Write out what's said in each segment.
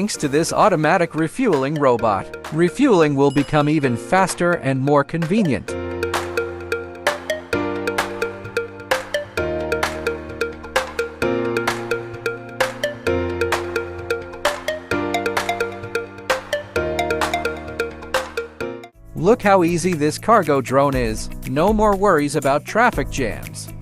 Thanks to this automatic refueling robot, refueling will become even faster and more convenient. Look how easy this cargo drone is. No more worries about traffic jams.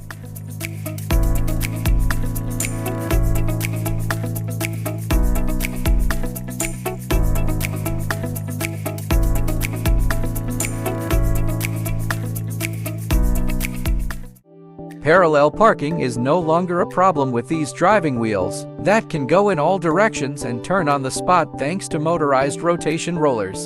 Parallel parking is no longer a problem with these driving wheels that can go in all directions and turn on the spot thanks to motorized rotation rollers.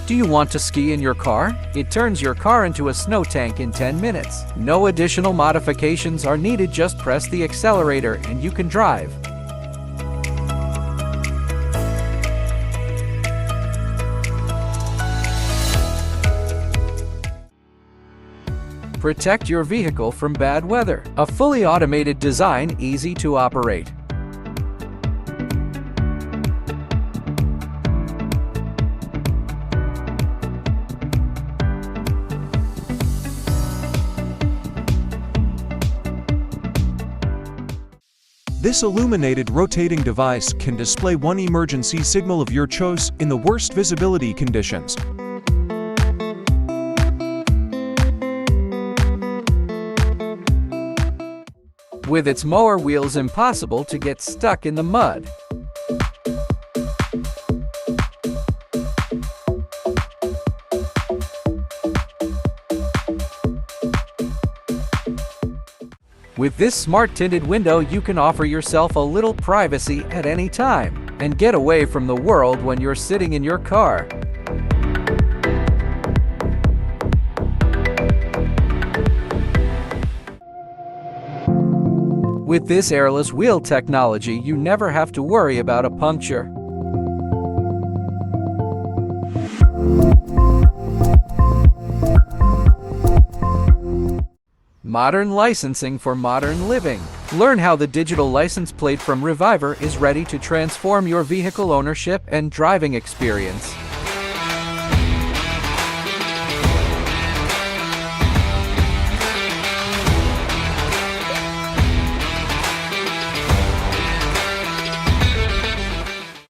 Do you want to ski in your car? It turns your car into a snow tank in 10 minutes. No additional modifications are needed, just press the accelerator and you can drive. Protect your vehicle from bad weather. A fully automated design, easy to operate. This illuminated rotating device can display one emergency signal of your choice in the worst visibility conditions. With its mower wheels, impossible to get stuck in the mud. With this smart tinted window, you can offer yourself a little privacy at any time and get away from the world when you're sitting in your car. With this airless wheel technology, you never have to worry about a puncture. Modern licensing for modern living. Learn how the digital license plate from Reviver is ready to transform your vehicle ownership and driving experience.